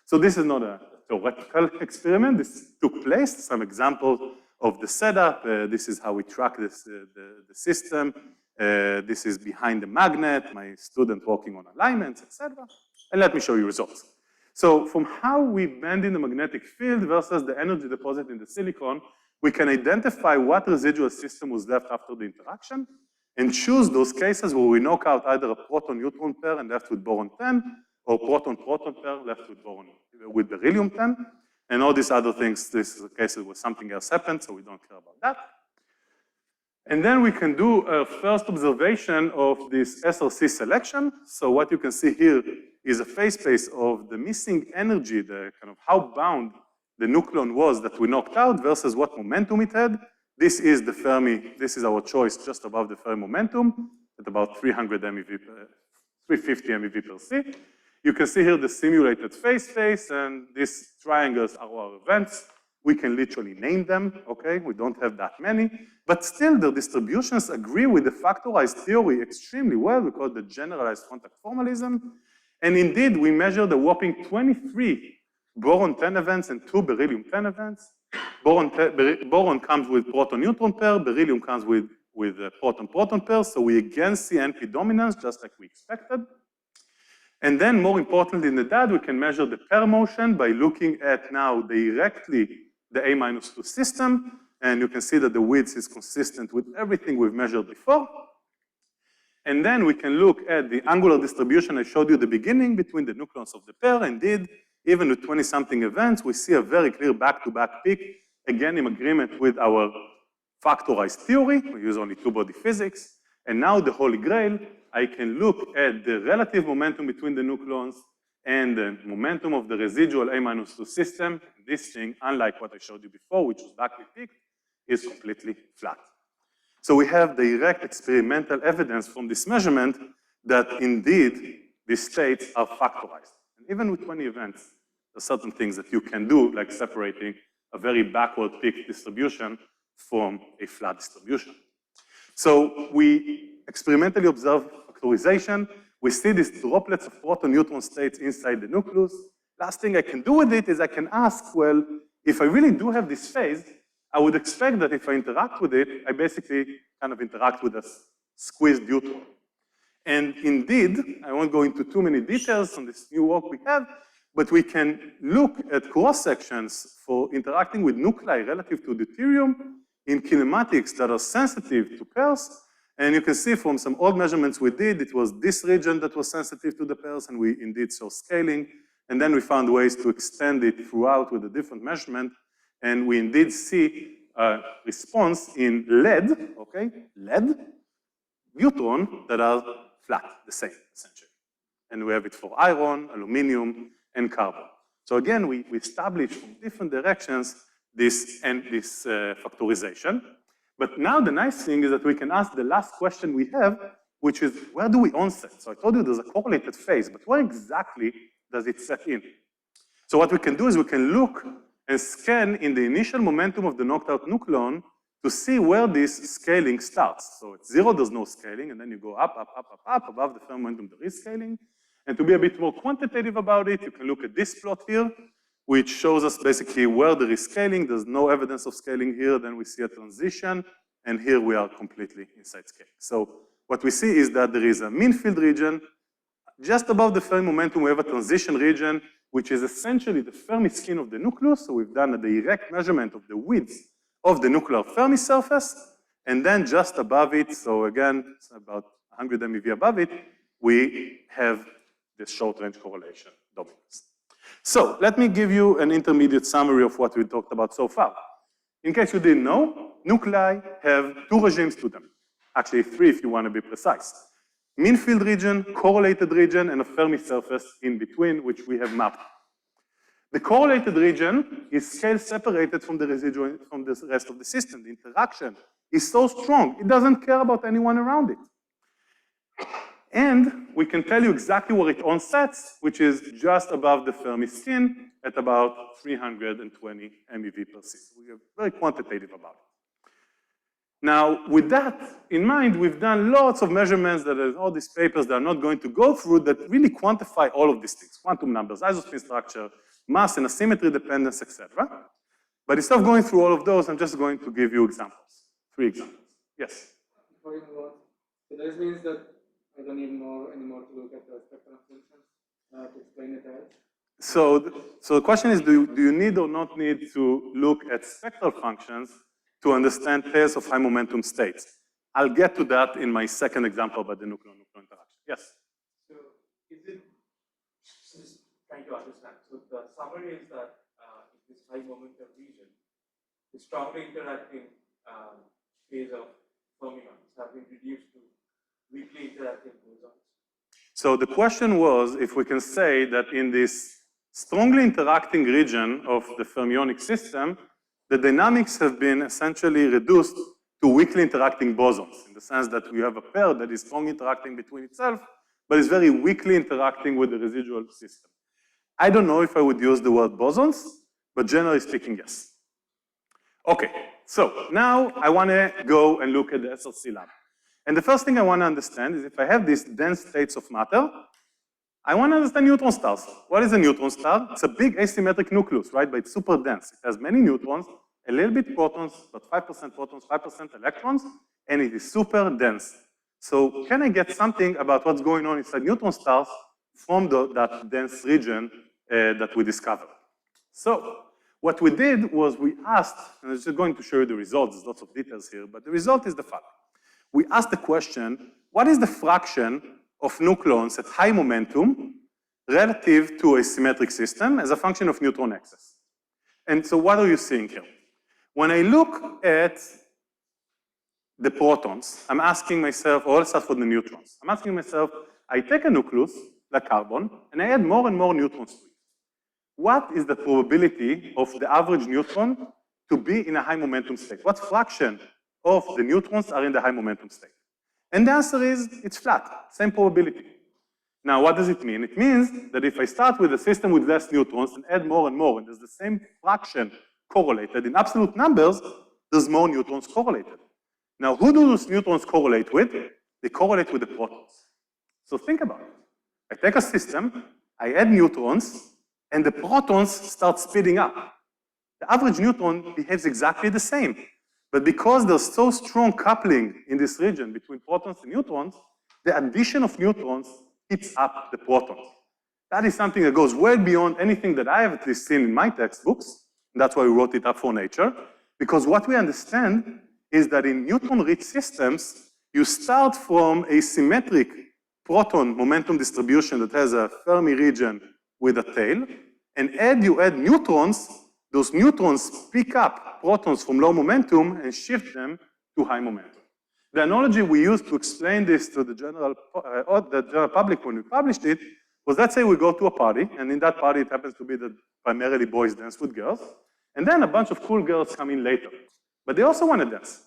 So this is not a theoretical experiment. This took place. Some examples of the setup. This is how we track this, the system. This is behind the magnet, my student working on alignments, etc. And let me show you results. So from how we bend in the magnetic field versus the energy deposit in the silicon, we can identify what residual system was left after the interaction and choose those cases where we knock out either a proton-neutron pair and left with boron-10, or proton-proton pair left with beryllium-10, and all these other things. This is a case where something else happened, so we don't care about that. And then we can do a first observation of this SRC selection. So what you can see here is a phase space of the missing energy, the kind of how bound the nucleon was that we knocked out versus what momentum it had. This is the Fermi, this is our choice just above the Fermi momentum at about 300 MeV, 350 MeV per C. You can see here the simulated phase space, and these triangles are our events. We can literally name them, okay? We don't have that many, but still the distributions agree with the factorized theory extremely well because the generalized contact formalism. And indeed, we measured a whopping 23 boron-10 events and 2 beryllium-10 events. Boron comes with proton-neutron pair, beryllium comes with proton-proton pair, so we again see NP dominance, just like we expected. And then, more importantly than that, we can measure the pair motion by looking at now directly the A-2 system, and you can see that the width is consistent with everything we've measured before. And then we can look at the angular distribution I showed you at the beginning between the nucleons of the pair. Indeed, even with 20-something events, we see a very clear back-to-back peak, again in agreement with our factorized theory. We use only two-body physics. And now the holy grail, I can look at the relative momentum between the nucleons and the momentum of the residual A-2 system. This thing, unlike what I showed you before, which was backward peaked, is completely flat. So we have direct experimental evidence from this measurement that indeed these states are factorized. And even with 20 events, there are certain things that you can do, like separating a very backward peak distribution from a flat distribution. So we experimentally observe factorization. We see these droplets of proton-neutron states inside the nucleus. Last thing I can do with it is I can ask, well, if I really do have this phase, I would expect that if I interact with it, I basically kind of interact with a squeezed neutron. And indeed, I won't go into too many details on this new work we have, but we can look at cross-sections for interacting with nuclei relative to deuterium in kinematics that are sensitive to pairs. And you can see from some old measurements we did, it was this region that was sensitive to the pairs, and we indeed saw scaling. And then we found ways to extend it throughout with a different measurement. And we indeed see a response in lead, okay, lead, neutron that are flat, the same, essentially. And we have it for iron, aluminum, and carbon. So again, we establish from different directions this factorization. But now the nice thing is that we can ask the last question we have, which is, where do we onset? So I told you there's a correlated phase, but where exactly does it set in? So what we can do is we can look and scan in the initial momentum of the knocked out nucleon to see where this scaling starts. So at 0, there's no scaling, and then you go up, up, up, up, up. Above the Fermi momentum, there is scaling. And to be a bit more quantitative about it, you can look at this plot here, which shows us basically where there is scaling. There's no evidence of scaling here. Then we see a transition, and here we are completely inside scaling. So what we see is that there is a mean field region. Just above the Fermi momentum, we have a transition region, which is essentially the Fermi skin of the nucleus. So we've done a direct measurement of the width of the nuclear Fermi surface. And then just above it, so again, it's about 100 MeV above it, we have this short-range correlation dominance. So let me give you an intermediate summary of what we talked about so far. In case you didn't know, nuclei have 2 regimes to them. Actually 3 if you want to be precise. Mean field region, correlated region, and a Fermi surface in between, which we have mapped. The correlated region is scale separated from the residual, from the rest of the system. The interaction is so strong, it doesn't care about anyone around it. And we can tell you exactly where it onsets, which is just above the Fermi skin at about 320 MeV per C. We are very quantitative about it. Now, with that in mind, we've done lots of measurements that are all these papers that I'm not going to go through that really quantify all of these things, quantum numbers, isospin structure, mass and asymmetry dependence, etc. But instead of going through all of those, I'm just going to give you examples, 3 examples. Yes? Before you move on, so this means that I don't need anymore to look at the spectral functions to explain it as? So the question is, do you need or not need to look at spectral functions to understand pairs of high momentum states? I'll get to that in my second example about the nuclear-nuclear interaction. Yes? So is it, just trying to understand, so the summary is that in this high momentum region, the strongly interacting phase of fermions have been reduced to weakly interacting bosons. So the question was if we can say that in this strongly interacting region of the fermionic system, the dynamics have been essentially reduced to weakly interacting bosons, in the sense that we have a pair that is strongly interacting between itself, but is very weakly interacting with the residual system. I don't know if I would use the word bosons, but generally speaking, yes. Okay, so now I want to go and look at the SRC lab. And the first thing I want to understand is if I have these dense states of matter, I want to understand neutron stars. What is a neutron star? It's a big asymmetric nucleus, right? But it's super dense. It has many neutrons, a little bit protons, but 5% protons, 5% electrons, and it is super dense. So can I get something about what's going on inside neutron stars from that dense region that we discovered? So what we did was we asked, and I'm just going to show you the results, there's lots of details here, but the result is the following. We asked the question, what is the fraction of nucleons at high momentum relative to a symmetric system as a function of neutron excess? And so what are you seeing here? When I look at the protons, I'm asking myself, or let's start for the neutrons. I'm asking myself, I take a nucleus, like carbon, and I add more and more neutrons to it. What is the probability of the average neutron to be in a high momentum state? What fraction of the neutrons are in the high momentum state? And the answer is, it's flat, same probability. Now, what does it mean? It means that if I start with a system with less neutrons and add more and more, and there's the same fraction correlated in absolute numbers, there's more neutrons correlated. Now, who do those neutrons correlate with? They correlate with the protons. So think about it. I take a system, I add neutrons, and the protons start speeding up. The average neutron behaves exactly the same. But because there's so strong coupling in this region between protons and neutrons, the addition of neutrons heats up the protons. That is something that goes well beyond anything that I have at least seen in my textbooks. And that's why we wrote it up for Nature. Because what we understand is that in neutron-rich systems, you start from a symmetric proton momentum distribution that has a Fermi region with a tail, and you add neutrons, those neutrons pick up protons from low momentum and shift them to high momentum. The analogy we used to explain this to the general public when we published it was, let's say we go to a party, and in that party it happens to be that primarily boys dance with girls, and then a bunch of cool girls come in later. But they also want to dance.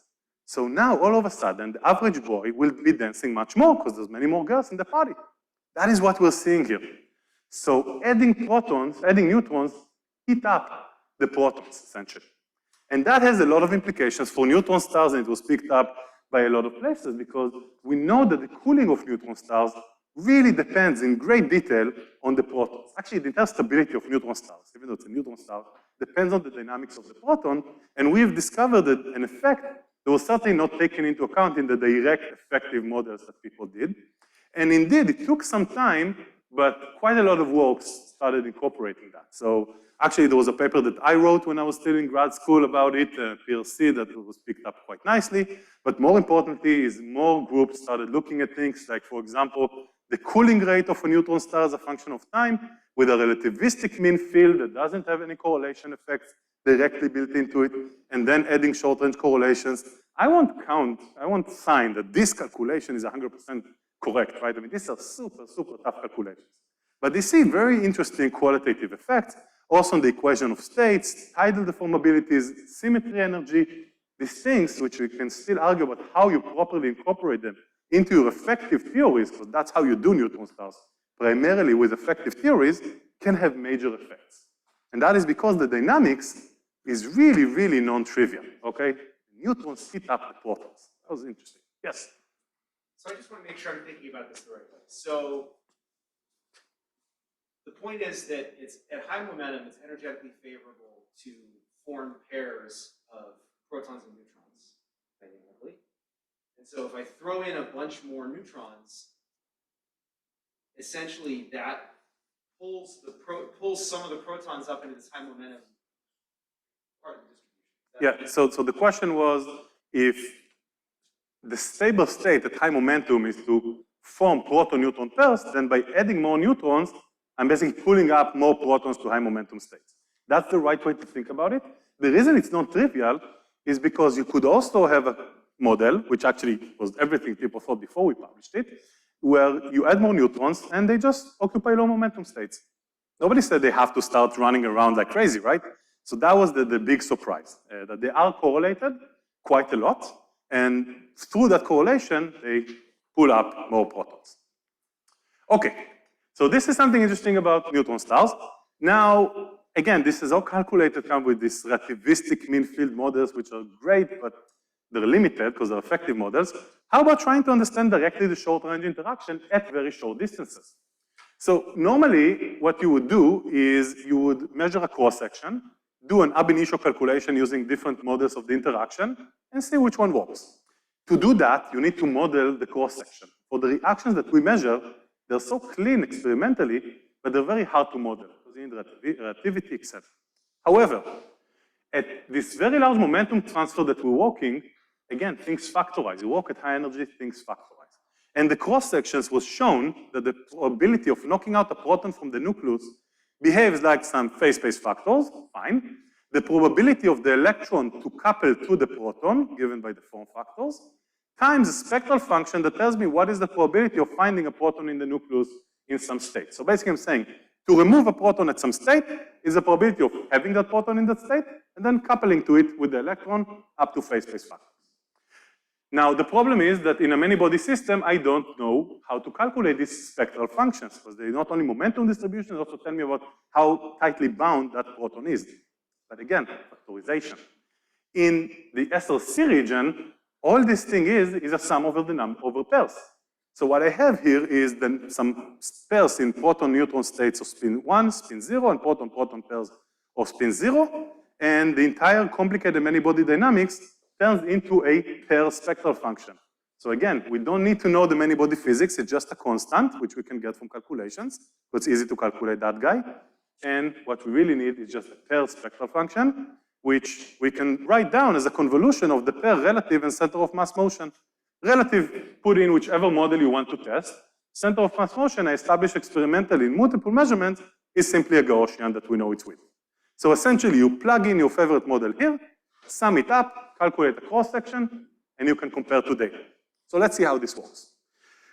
So now, all of a sudden, the average boy will be dancing much more because there's many more girls in the party. That is what we're seeing here. So adding neutrons heat up the protons, essentially. And that has a lot of implications for neutron stars, and it was picked up by a lot of places because we know that the cooling of neutron stars really depends in great detail on the protons. Actually, the entire stability of neutron stars, even though it's a neutron star, depends on the dynamics of the proton, and we've discovered that an effect that was certainly not taken into account in the direct effective models that people did. And indeed, it took some time, but quite a lot of works started incorporating that. So actually, there was a paper that I wrote when I was still in grad school about it, PRC, that was picked up quite nicely. But more importantly is more groups started looking at things like, for example, the cooling rate of a neutron star as a function of time with a relativistic mean field that doesn't have any correlation effects directly built into it, and then adding short-range correlations. I won't sign that this calculation is 100% correct, right? I mean, these are super, super tough calculations. But they see very interesting qualitative effects, also on the equation of states, tidal deformabilities, symmetry energy, these things which we can still argue about how you properly incorporate them into your effective theories, because that's how you do neutron stars, primarily with effective theories, can have major effects. And that is because the dynamics is really, really non-trivial, okay? neutrons heat up the protons. That was interesting. Yes? So I just want to make sure I'm thinking about this the right way. So the point is that it's at high momentum, it's energetically favorable to form pairs of protons and neutrons dynamically. And so if I throw in a bunch more neutrons, essentially that pulls some of the protons up into this high momentum part of the distribution. Yeah, so the question was, if the stable state at high momentum is to form proton-neutron pairs, then by adding more neutrons, I'm basically pulling up more protons to high momentum states. That's the right way to think about it. The reason it's not trivial is because you could also have a model, which actually was everything people thought before we published it, where you add more neutrons and they just occupy low momentum states. Nobody said they have to start running around like crazy, right? So that was the big surprise, that they are correlated quite a lot, and through that correlation, they pull up more protons. Okay, so this is something interesting about neutron stars. Now, again, this is all calculated kind of with these relativistic mean field models, which are great, but they're limited because they're effective models. How about trying to understand directly the short-range interaction at very short distances? So normally, what you would do is you would measure a cross-section, do an ab initio calculation using different models of the interaction, and see which one works. To do that, you need to model the cross-section. For the reactions that we measure, they're so clean experimentally, but they're very hard to model, because you need relativity, etc. However, at this very large momentum transfer that we're working, again, things factorize. You work at high energy, things factorize. And the cross-sections was shown that the probability of knocking out a proton from the nucleus behaves like some phase space factors, fine. The probability of the electron to couple to the proton, given by the form factors, times a spectral function that tells me what is the probability of finding a proton in the nucleus in some state. So basically I'm saying, to remove a proton at some state is the probability of having that proton in that state, and then coupling to it with the electron up to phase space factors. Now, the problem is that in a many-body system, I don't know how to calculate these spectral functions, because they're not only momentum distribution, they also tell me about how tightly bound that proton is. But again, factorization. In the SLC region, all this thing is a sum over the number over pairs. So what I have here is then some pairs in proton-neutron states of spin 1, spin 0, and proton-proton pairs of spin 0, and the entire complicated many-body dynamics turns into a pair spectral function. So again, we don't need to know the many-body physics, it's just a constant, which we can get from calculations, so it's easy to calculate that guy. And what we really need is just a pair spectral function, which we can write down as a convolution of the pair relative and center of mass motion. Relative, put in whichever model you want to test. Center of mass motion, I established experimentally in multiple measurements, is simply a Gaussian that we know it's with. So essentially, you plug in your favorite model here, sum it up, calculate the cross-section, and you can compare two data. So let's see how this works.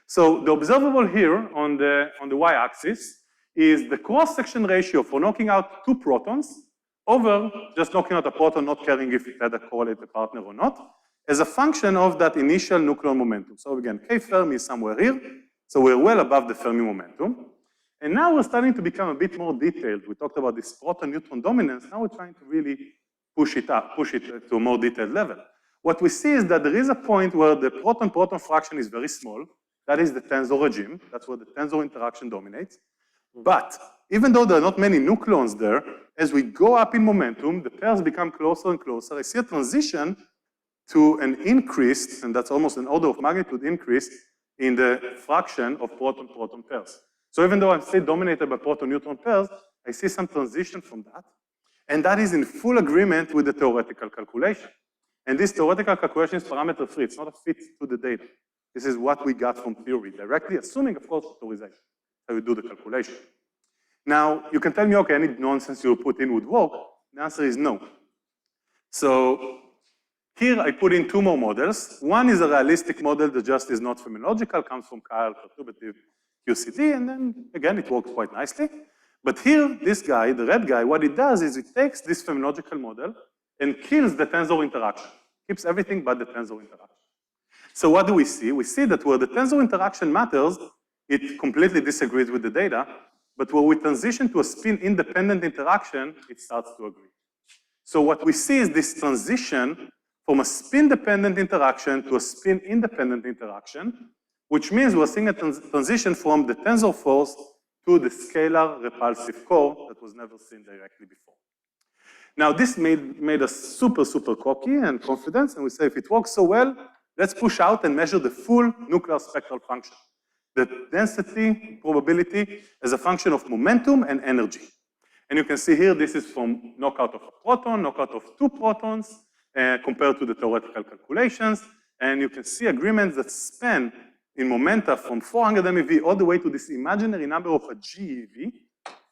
So the observable here on the y-axis is the cross-section ratio for knocking out two protons over just knocking out a proton, not caring if it had a correlated partner or not, as a function of that initial nuclear momentum. So again, K Fermi is somewhere here, so we're well above the Fermi momentum. And now we're starting to become a bit more detailed. We talked about this proton-neutron dominance, now we're trying to really push it to a more detailed level. What we see is that there is a point where the proton-proton fraction is very small. That is the tensor regime. That's where the tensor interaction dominates. But even though there are not many nucleons there, as we go up in momentum, the pairs become closer and closer. I see a transition to an increase, and that's almost an order of magnitude increase in the fraction of proton-proton pairs. So even though I'm still dominated by proton-neutron pairs, I see some transition from that. And that is in full agreement with the theoretical calculation. And this theoretical calculation is parameter-free. It's not a fit to the data. This is what we got from theory, directly assuming, of course, factorization, how you do the calculation. Now, you can tell me, okay, any nonsense you put in would work. The answer is no. So here I put in two more models. One is a realistic model that just is not phenomenological, comes from chiral perturbative QCD, and then, again, it works quite nicely. But here, this guy, the red guy, what it does is it takes this phenomenological model and kills the tensor interaction, keeps everything but the tensor interaction. So what do we see? We see that where the tensor interaction matters, it completely disagrees with the data, but where we transition to a spin-independent interaction, it starts to agree. So what we see is this transition from a spin-dependent interaction to a spin-independent interaction, which means we're seeing a transition from the tensor force to the scalar repulsive core that was never seen directly before. Now, this made us super, super cocky and confident, and we say, if it works so well, let's push out and measure the full nuclear spectral function, the density probability as a function of momentum and energy. And you can see here, this is from knockout of a proton, knockout of 2 protons, compared to the theoretical calculations, and you can see agreements that span in momenta from 400 MeV all the way to this imaginary number of a GeV.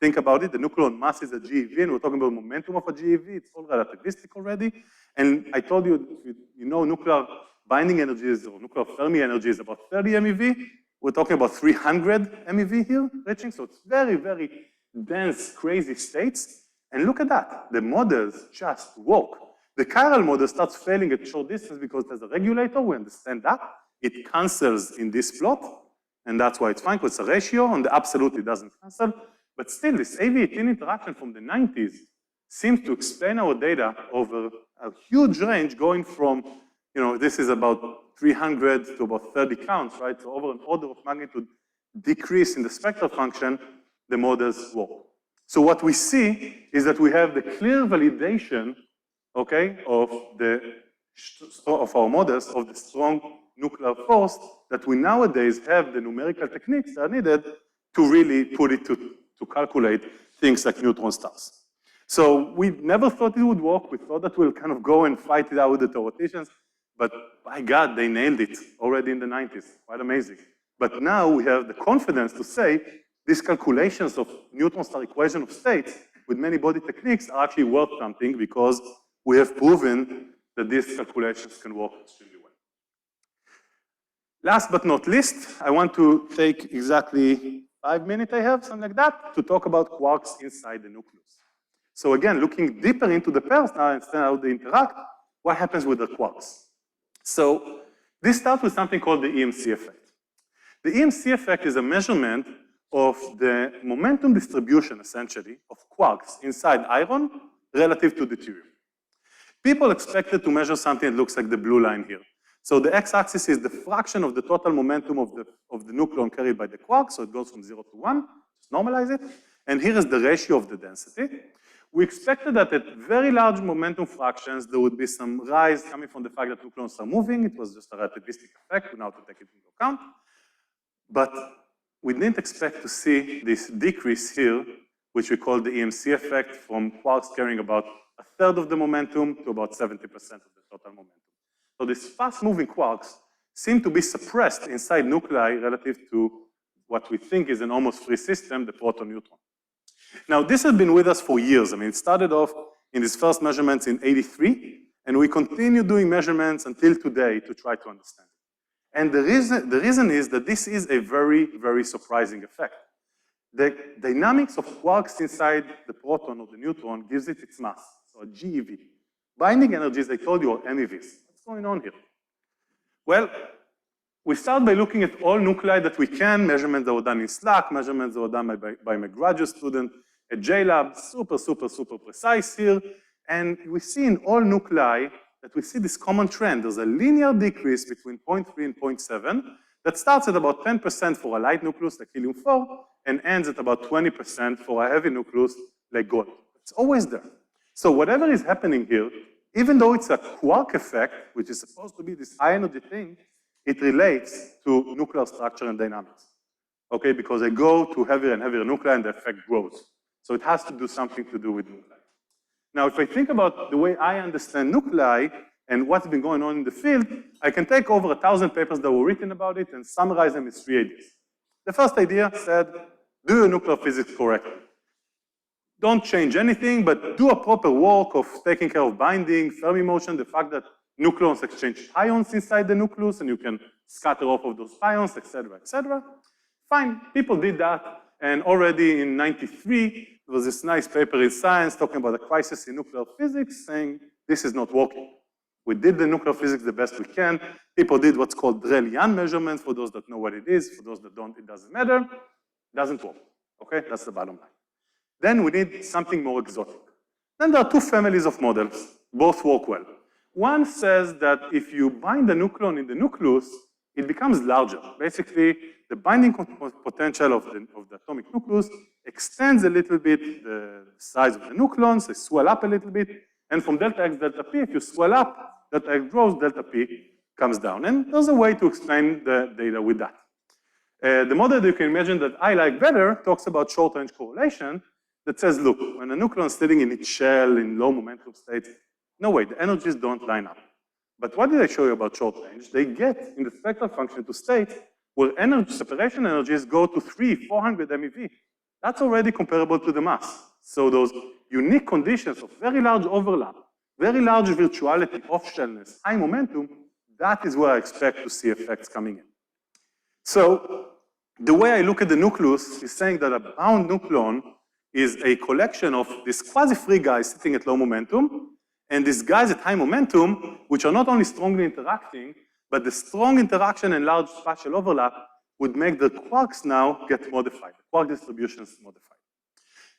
Think about it, the nucleon mass is a GeV, and we're talking about momentum of a GeV, it's all relativistic already. And I told you, if you know nuclear binding energies or nuclear Fermi energy is about 30 MeV, we're talking about 300 MeV here reaching, so it's very, very dense, crazy states. And look at that, the models just work. The chiral model starts failing at short distance because there's a regulator, we understand that. It cancels in this plot, and that's why it's fine, because it's a ratio, on the absolute it doesn't cancel. But still, this AV18 interaction from the 90s seems to explain our data over a huge range going from, you know, this is about 300 to about 30 counts, right? So over an order of magnitude decrease in the spectral function, the models work. So what we see is that we have the clear validation, okay, of our models of the strong nuclear force that we nowadays have the numerical techniques that are needed to really put it to calculate things like neutron stars. So we never thought it would work. We thought that we'll kind of go and fight it out with the theoreticians, but by God, they nailed it already in the 90s. Quite amazing. But now we have the confidence to say these calculations of neutron star equation of states with many body techniques are actually worth something because we have proven that these calculations can work extremely well. Last but not least, I want to take exactly 5 minutes I have, something like that, to talk about quarks inside the nucleus. So again, looking deeper into the pairs now and understand how they interact, what happens with the quarks? So this starts with something called the EMC effect. The EMC effect is a measurement of the momentum distribution, essentially, of quarks inside iron relative to deuterium. People expected to measure something that looks like the blue line here. So the x-axis is the fraction of the total momentum of the nucleon carried by the quark, so it goes from 0 to 1, just normalize it. And here is the ratio of the density. We expected that at very large momentum fractions, there would be some rise coming from the fact that nucleons are moving. It was just a relativistic effect, we now have to take it into account. But we didn't expect to see this decrease here, which we call the EMC effect, from quarks carrying about 1/3 of the momentum to about 70% of the total momentum. So these fast-moving quarks seem to be suppressed inside nuclei relative to what we think is an almost free system, the proton-neutron. Now, this has been with us for years. I mean, it started off in these first measurements in '83, and we continue doing measurements until today to try to understand it. And the reason is that this is a very, very surprising effect. The dynamics of quarks inside the proton or the neutron gives it its mass, so a GeV. Binding energies, I told you, are MEVs. What's going on here? Well, we start by looking at all nuclei that we can, measurements that were done in SLAC, measurements that were done by my graduate student at JLab, super, super, super precise here. And we see in all nuclei that we see this common trend. There's a linear decrease between 0.3 and 0.7 that starts at about 10% for a light nucleus like helium-4 and ends at about 20% for a heavy nucleus like gold. It's always there. So whatever is happening here, even though it's a quark effect, which is supposed to be this high energy thing, it relates to nuclear structure and dynamics. Okay, because I go to heavier and heavier nuclei and the effect grows. So it has to do something to do with nuclei. Now, if I think about the way I understand nuclei and what's been going on in the field, I can take over 1,000 papers that were written about it and summarize them in 3 ideas. The first idea said, do your nuclear physics correctly. Don't change anything, but do a proper work of taking care of binding, Fermi motion, the fact that nucleons exchange pions inside the nucleus and you can scatter off of those pions, etc., etc. Fine, people did that, and already in '93, there was this nice paper in Science talking about a crisis in nuclear physics, saying this is not working. We did the nuclear physics the best we can. People did what's called Drell-Yan measurements. For those that know what it is, for those that don't, it doesn't matter. It doesn't work, okay? That's the bottom line. Then we need something more exotic. Then there are 2 families of models. Both work well. One says that if you bind the nucleon in the nucleus, it becomes larger. Basically, the binding potential of the atomic nucleus extends a little bit the size of the nucleons, they swell up a little bit, and from delta X, delta P, if you swell up, delta X grows, delta P comes down. And there's a way to explain the data with that. The model that you can imagine that I like better talks about short-range correlation that says, look, when a nucleon is sitting in its shell in low momentum states, no way, the energies don't line up. But what did I show you about short range? They get in the spectral function to state where energy, separation energies go to 300-400 MeV. That's already comparable to the mass. So those unique conditions of very large overlap, very large virtuality, off-shellness, high momentum, that is where I expect to see effects coming in. So the way I look at the nucleus is saying that a bound nucleon is a collection of these quasi-free guys sitting at low momentum, and these guys at high momentum, which are not only strongly interacting, but the strong interaction and large spatial overlap would make the quarks now get modified, the quark distributions modified.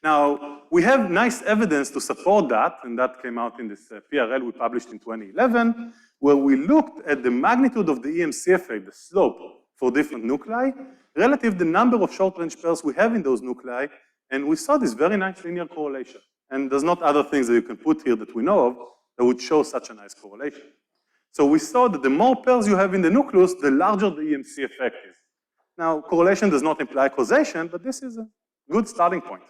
Now, we have nice evidence to support that, and that came out in this PRL we published in 2011, where we looked at the magnitude of the EMC effect, the slope for different nuclei, relative to the number of short-range pairs we have in those nuclei, and we saw this very nice linear correlation. And there's not other things that you can put here that we know of that would show such a nice correlation. So we saw that the more pairs you have in the nucleus, the larger the EMC effect is. Now, correlation does not imply causation, but this is a good starting point.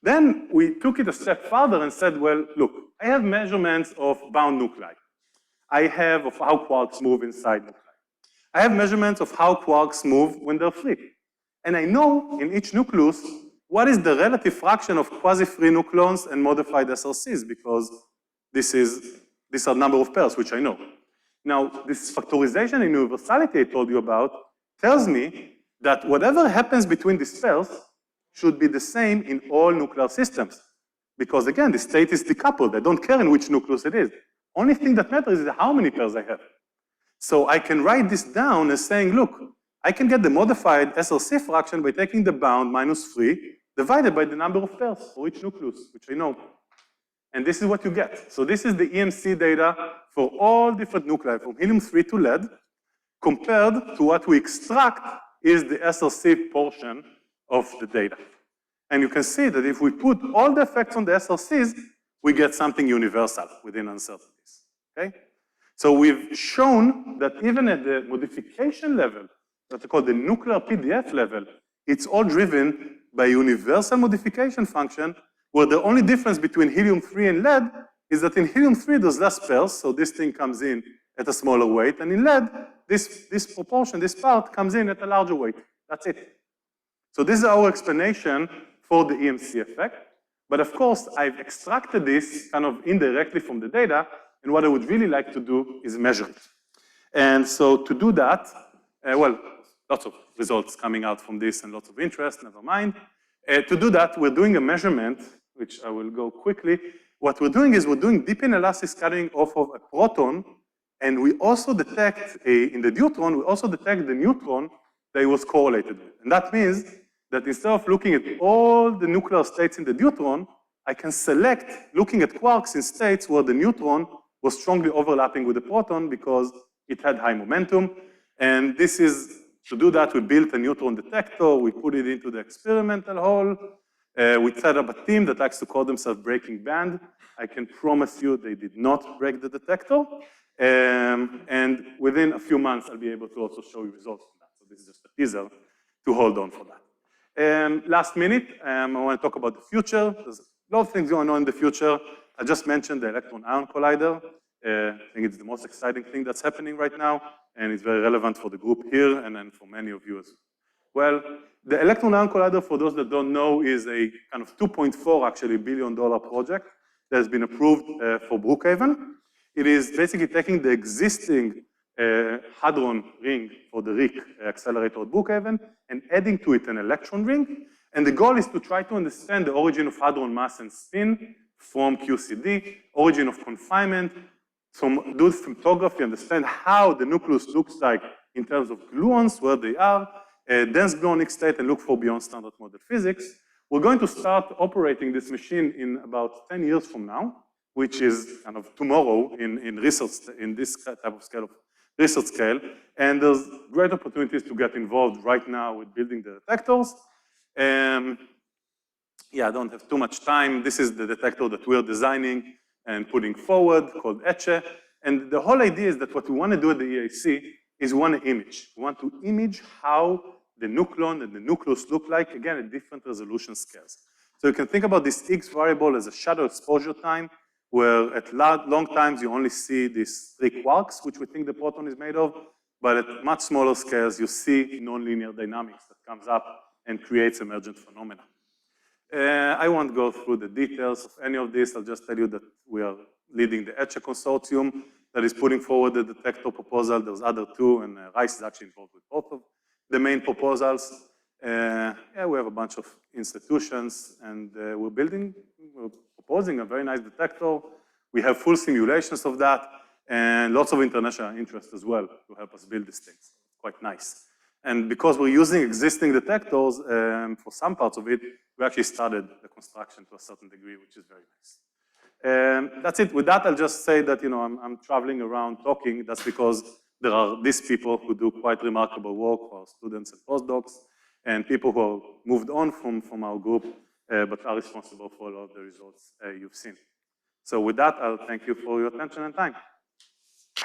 Then we took it a step further and said, well, look, I have measurements of bound nuclei. I have of how quarks move inside nuclei. I have measurements of how quarks move when they're free. And I know in each nucleus what is the relative fraction of quasi-free nucleons and modified SRCs, because these are number of pairs, which I know. Now, this factorization in universality I told you about tells me that whatever happens between these pairs should be the same in all nuclear systems. Because again, the state is decoupled. I don't care in which nucleus it is. Only thing that matters is how many pairs I have. So I can write this down as saying, look, I can get the modified SRC fraction by taking the bound minus 3 divided by the number of pairs for each nucleus, which I know. And this is what you get. So this is the EMC data for all different nuclei, from helium-3 to lead, compared to what we extract is the SRC portion of the data. And you can see that if we put all the effects on the SRCs, we get something universal within uncertainties, okay? So we've shown that even at the modification level, what we call the nuclear PDF level, it's all driven by a universal modification function, where the only difference between helium-3 and lead is that in helium-3 there's less pairs, so this thing comes in at a smaller weight, and in lead, this proportion, this part, comes in at a larger weight. That's it. So this is our explanation for the EMC effect. But of course, I've extracted this kind of indirectly from the data, and what I would really like to do is measure it. And so to do that, well, lots of results coming out from this and lots of interest, never mind. To do that, we're doing a measurement, which I will go quickly. What we're doing is we're doing deep inelastic scattering off of a proton, and we also detect, in the deuteron, we also detect the neutron that it was correlated with. And that means that instead of looking at all the nuclear states in the deuteron, I can select looking at quarks in states where the neutron was strongly overlapping with the proton because it had high momentum. And this is, to do that, we built a neutron detector, we put it into the experimental hall, we set up a team that likes to call themselves Breaking Band. I can promise you they did not break the detector. And within a few months, I'll be able to also show you results from that. So this is just a teaser to hold on for that. Last minute, I want to talk about the future. There's a lot of things going on in the future. I just mentioned the electron-ion collider. I think it's the most exciting thing that's happening right now, and it's very relevant for the group here and then for many of you as well. The electron-ion collider, for those that don't know, is a kind of $2.4 billion project that has been approved for Brookhaven. It is basically taking the existing hadron ring for the RIC accelerator at Brookhaven and adding to it an electron ring. And the goal is to try to understand the origin of hadron mass and spin from QCD, origin of confinement, do symptography, understand how the nucleus looks like in terms of gluons, where they are, dense gluonic state, and look for beyond standard model physics. We're going to start operating this machine in about 10 years from now. which is kind of tomorrow in research, in this type of scale of research scale. And there's great opportunities to get involved right now with building the detectors. Yeah, I don't have too much time. This is the detector that we're designing and putting forward called ECHE. And the whole idea is that what we want to do at the EAC is we want to image. We want to image how the nucleon and the nucleus look like, again, at different resolution scales. So you can think about this X variable as a shadow exposure time, where at long times you only see these 3 quarks, which we think the proton is made of, but at much smaller scales you see nonlinear dynamics that comes up and creates emergent phenomena. I won't go through the details of any of this. I'll just tell you that we are leading the ECHE consortium that is putting forward the detector proposal. There's other 2, and Rice is actually involved with both of the main proposals. Yeah, we have a bunch of institutions, and we're proposing a very nice detector. We have full simulations of that, and lots of international interest as well to help us build these things. Quite nice. And because we're using existing detectors, for some parts of it, we actually started the construction to a certain degree, which is very nice. That's it. With that, I'll just say that, you know, I'm traveling around talking. That's because there are these people who do quite remarkable work for our students and postdocs, and people who have moved on from our group, but are responsible for all of the results you've seen. So with that, I'll thank you for your attention and time.